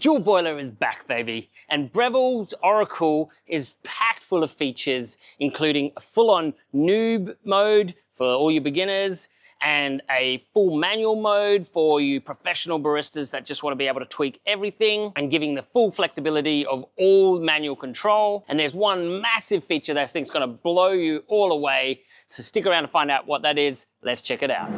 dual boiler is back, baby, and Breville's Oracle is packed full of features, including a full-on noob mode for all you beginners, and a full manual mode for you professional baristas that just want to be able to tweak everything, and giving the full flexibility of all manual control. And there's one massive feature that I think is going to blow you all away, so stick around to find out what that is. Let's check it out.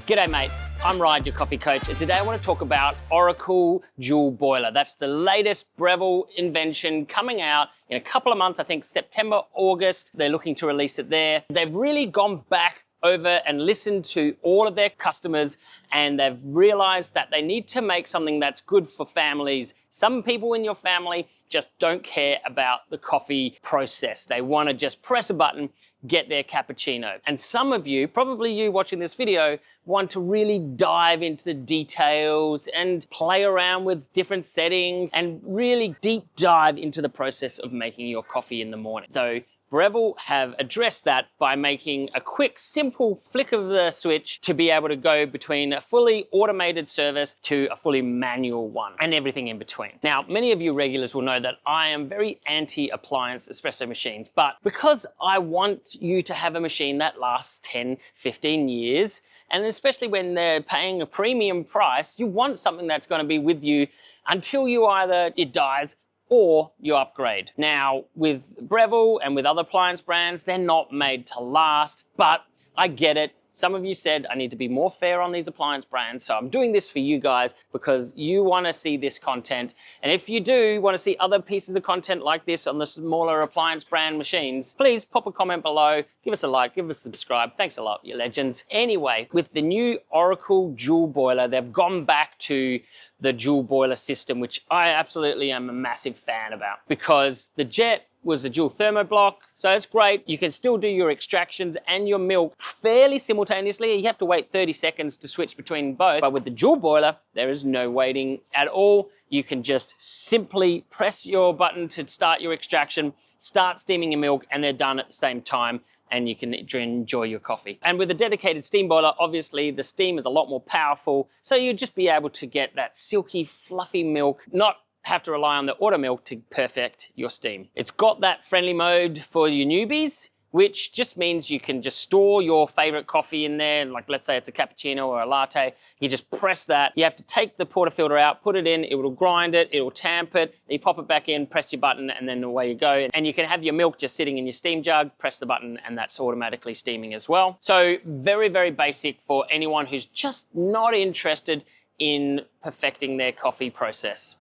G'day mate, I'm Ryde, your coffee coach, and today I want to talk about Oracle Dual Boiler. That's the latest Breville invention coming out in a couple of months, I think September, August. They're looking to release it there. They've really gone back over and listened to all of their customers, and they've realized that they need to make something that's good for families. Some people in your family just don't care about the coffee process. They want to just press a button, get their cappuccino. And some of you, probably you watching this video, want to really dive into the details and play around with different settings and really deep dive into the process of making your coffee in the morning. So Breville have addressed that by making a quick, simple flick of the switch to be able to go between a fully automated service to a fully manual one, and everything in between. Now, many of you regulars will know that I am very anti-appliance espresso machines, but because I want you to have a machine that lasts 10, 15 years, and especially when they're paying a premium price, you want something that's going to be with you until it dies, or you upgrade. Now, with Breville and with other appliance brands, they're not made to last, but I get it. Some of you said I need to be more fair on these appliance brands, so I'm doing this for you guys because you want to see this content. And if you do want to see other pieces of content like this on the smaller appliance brand machines, please pop a comment below, give us a like, give us a subscribe. Thanks a lot, you legends. Anyway, with the new Oracle Dual Boiler, they've gone back to the dual boiler system, which I absolutely am a massive fan about, because the Jet was a dual thermoblock, so it's great. You can still do your extractions and your milk fairly simultaneously. You have to wait 30 seconds to switch between both, but with the dual boiler, there is no waiting at all. You can just simply press your button to start your extraction, start steaming your milk, and they're done at the same time, and you can enjoy your coffee. And with a dedicated steam boiler, obviously the steam is a lot more powerful, so you'll just be able to get that silky, fluffy milk, not have to rely on the auto milk to perfect your steam. It's got that friendly mode for your newbies, which just means you can just store your favorite coffee in there. Like, let's say it's a cappuccino or a latte. You just press that. You have to take the portafilter out, put it in, it will grind it, it will tamp it. You pop it back in, press your button, and then away you go. And you can have your milk just sitting in your steam jug, press the button, and that's automatically steaming as well. So very, very basic for anyone who's just not interested in perfecting their coffee process.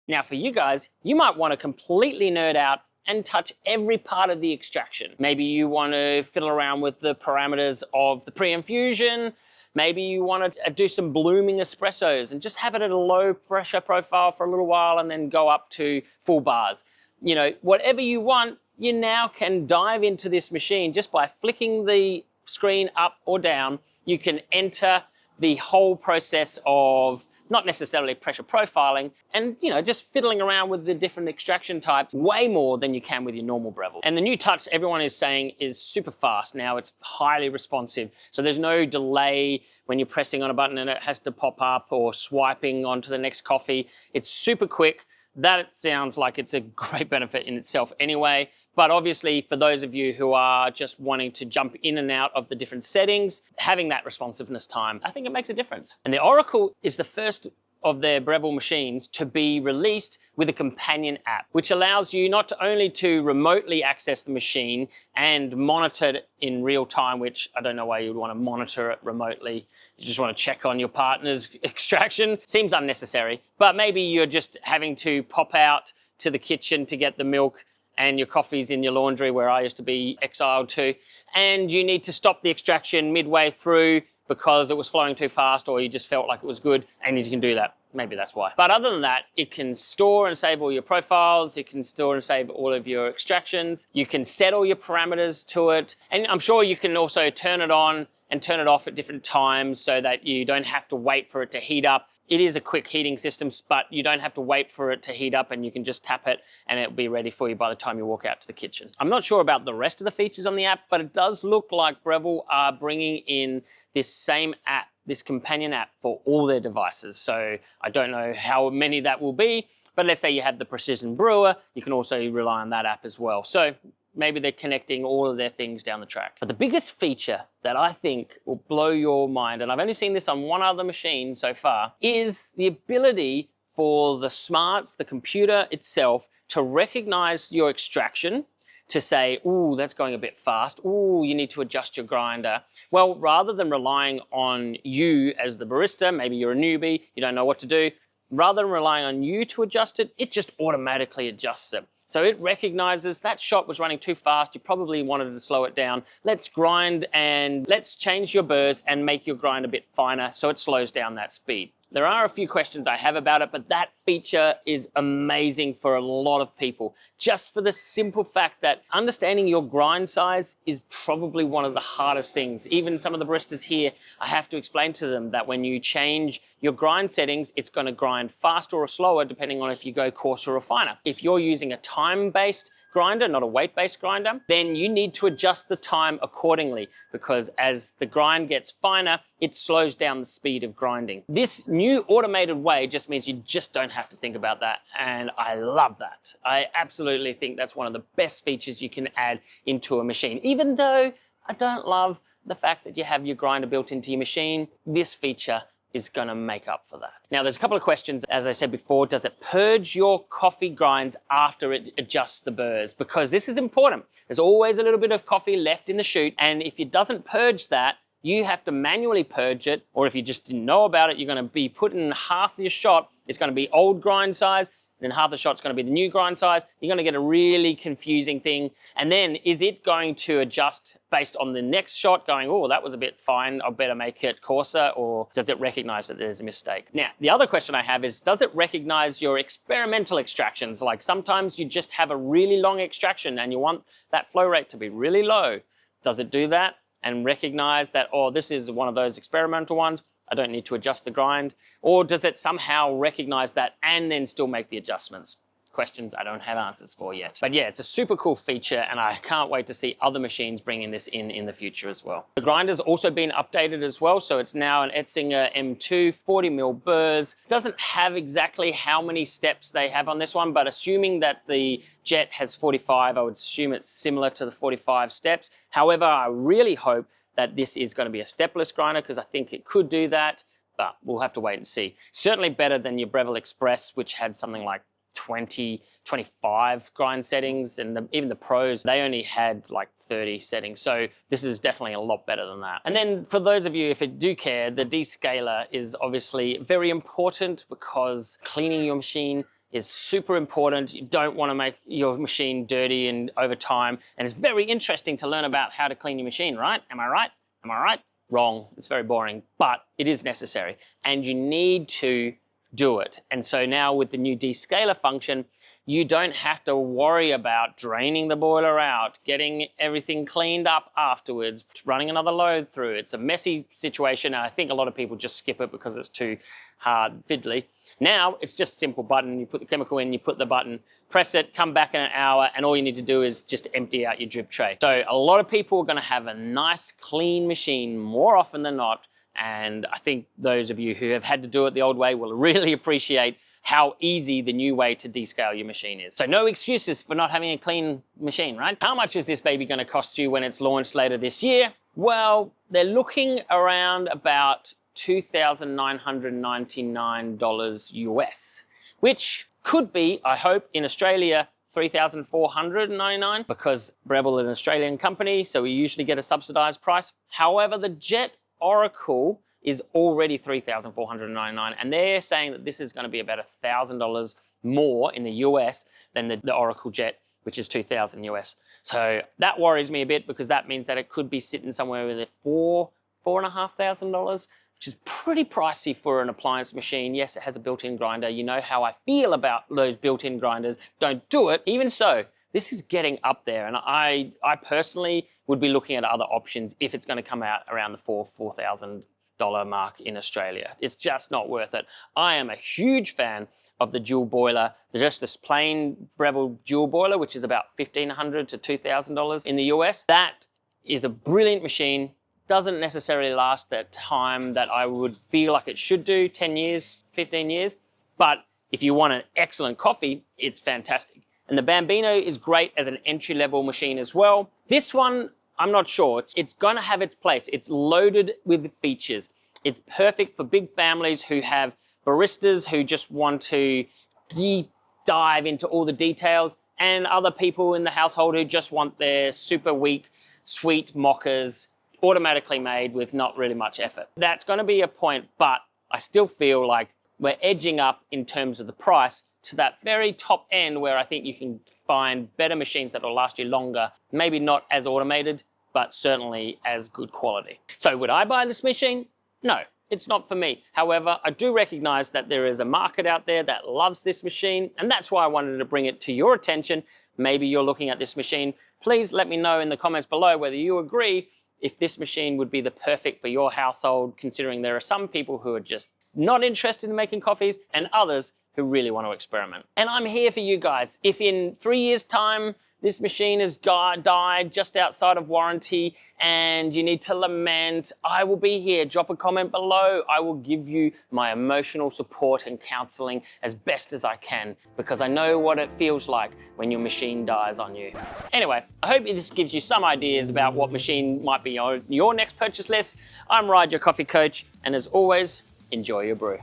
Now for you guys, you might want to completely nerd out and touch every part of the extraction. Maybe you want to fiddle around with the parameters of the pre-infusion. Maybe you want to do some blooming espressos and just have it at a low pressure profile for a little while and then go up to full bars. You know, whatever you want, you now can dive into this machine just by flicking the screen up or down. You can enter the whole process of not necessarily pressure profiling, and just fiddling around with the different extraction types way more than you can with your normal Breville. And the new touch, everyone is saying, is super fast now. It's highly responsive, so there's no delay when you're pressing on a button and it has to pop up, or swiping onto the next coffee. It's super quick. That sounds like it's a great benefit in itself anyway. But obviously, for those of you who are just wanting to jump in and out of the different settings, having that responsiveness time, I think it makes a difference. And the Oracle is the first of their Breville machines to be released with a companion app, which allows you not only to remotely access the machine and monitor it in real time, which I don't know why you'd want to monitor it remotely. You just want to check on your partner's extraction. Seems unnecessary, but maybe you're just having to pop out to the kitchen to get the milk and your coffee's in your laundry, where I used to be exiled to, and you need to stop the extraction midway through because it was flowing too fast, or you just felt like it was good, and you can do that. Maybe that's why. But other than that, it can store and save all your profiles. It can store and save all of your extractions. You can set all your parameters to it. And I'm sure you can also turn it on and turn it off at different times so that you don't have to wait for it to heat up. It is a quick heating system, but you don't have to wait for it to heat up, and you can just tap it and it'll be ready for you by the time you walk out to the kitchen. I'm not sure about the rest of the features on the app, but it does look like Breville are bringing in this same app, this companion app for all their devices. So I don't know how many that will be, but let's say you have the Precision Brewer, you can also rely on that app as well. So maybe they're connecting all of their things down the track. But the biggest feature that I think will blow your mind, and I've only seen this on one other machine so far, is the ability for the smarts, the computer itself, to recognize your extraction, to say, ooh, that's going a bit fast. Ooh, you need to adjust your grinder. Well, rather than relying on you as the barista, maybe you're a newbie, you don't know what to do, rather than relying on you to adjust it, it just automatically adjusts it. So it recognizes that shot was running too fast, you probably wanted to slow it down. Let's grind and let's change your burrs and make your grind a bit finer so it slows down that speed. There are a few questions I have about it, but that feature is amazing for a lot of people, just for the simple fact that understanding your grind size is probably one of the hardest things. Even some of the baristas here, I have to explain to them that when you change your grind settings, it's going to grind faster or slower depending on if you go coarser or finer. If you're using a time-based grinder, not a weight-based grinder, then you need to adjust the time accordingly, because as the grind gets finer, it slows down the speed of grinding. This new automated way just means you just don't have to think about that, and I love that. I absolutely think that's one of the best features you can add into a machine. Even though I don't love the fact that you have your grinder built into your machine, this feature is going to make up for that. Now, there's a couple of questions. As I said before, does it purge your coffee grinds after it adjusts the burrs? Because this is important. There's always a little bit of coffee left in the chute, and if it doesn't purge that, you have to manually purge it, or if you just didn't know about it, you're going to be putting half your shot, it's going to be old grind size, then half the shot's going to be the new grind size. You're going to get a really confusing thing. And then is it going to adjust based on the next shot going, oh, that was a bit fine, I better make it coarser, or does it recognize that there's a mistake? Now, the other question I have is, does it recognize your experimental extractions? Like sometimes you just have a really long extraction and you want that flow rate to be really low. Does it do that and recognize that, oh, this is one of those experimental ones, I don't need to adjust the grind? Or does it somehow recognize that and then still make the adjustments? Questions I don't have answers for yet. But yeah, it's a super cool feature, and I can't wait to see other machines bringing this in the future as well. The grinder's also been updated as well, so it's now an Etzinger M2 40mm Burrs. Doesn't have exactly how many steps they have on this one, but assuming that the Jet has 45, I would assume it's similar to the 45 steps. However, I really hope that this is going to be a stepless grinder, because I think it could do that, but we'll have to wait and see. Certainly better than your Breville Express, which had something like 20, 25 grind settings, and even the Pros, they only had like 30 settings. So this is definitely a lot better than that. And then for those of you, if you do care, the descaler is obviously very important, because cleaning your machine is super important. You don't want to make your machine dirty and over time. And it's very interesting to learn about how to clean your machine, right? Am I right? Am I right? Wrong. It's very boring, but it is necessary. And you need to do it. And so now with the new descaler function, you don't have to worry about draining the boiler out, getting everything cleaned up afterwards, running another load through. It's a messy situation, and I think a lot of people just skip it because it's too hard, fiddly. Now, it's just a simple button. You put the chemical in, you put the button, press it, come back in an hour, and all you need to do is just empty out your drip tray. So a lot of people are going to have a nice, clean machine more often than not, and I think those of you who have had to do it the old way will really appreciate how easy the new way to descale your machine is. So no excuses for not having a clean machine, right? How much is this baby going to cost you when it's launched later this year? Well, they're looking around about $2,999 US, which could be, I hope, in Australia, $3,499, because Breville is an Australian company, so we usually get a subsidized price. However, the Jet Oracle is already $3,499, and they're saying that this is going to be about $1,000 more in the US than the Oracle Jet, which is $2,000 US. So that worries me a bit, because that means that it could be sitting somewhere with $4,500, which is pretty pricey for an appliance machine. Yes, it has a built-in grinder. You know how I feel about those built-in grinders. Don't do it. Even so, this is getting up there, and I personally would be looking at other options if it's going to come out around the $4,000 mark in Australia. It's just not worth it. I am a huge fan of the dual boiler. There's just this plain Breville dual boiler, which is about $1,500 to $2,000 in the US. That is a brilliant machine. Doesn't necessarily last that time that I would feel like it should do, 10 years, 15 years. But if you want an excellent coffee, it's fantastic. And the Bambino is great as an entry-level machine as well. This one, I'm not sure. It's going to have its place. It's loaded with features. It's perfect for big families who have baristas who just want to deep dive into all the details, and other people in the household who just want their super weak, sweet mochas automatically made with not really much effort. That's going to be a point, but I still feel like we're edging up in terms of the price to that very top end where I think you can find better machines that will last you longer, maybe not as automated, but certainly as good quality. So would I buy this machine? No, it's not for me. However, I do recognize that there is a market out there that loves this machine, and that's why I wanted to bring it to your attention. Maybe you're looking at this machine. Please let me know in the comments below whether you agree if this machine would be the perfect for your household, considering there are some people who are just not interested in making coffees and others who really want to experiment. And I'm here for you guys. If in 3 years' time this machine has died just outside of warranty and you need to lament, I will be here. Drop a comment below. I will give you my emotional support and counseling as best as I can, because I know what it feels like when your machine dies on you. Anyway, I hope this gives you some ideas about what machine might be on your next purchase list. I'm Ryde, your coffee coach, and as always, enjoy your brew.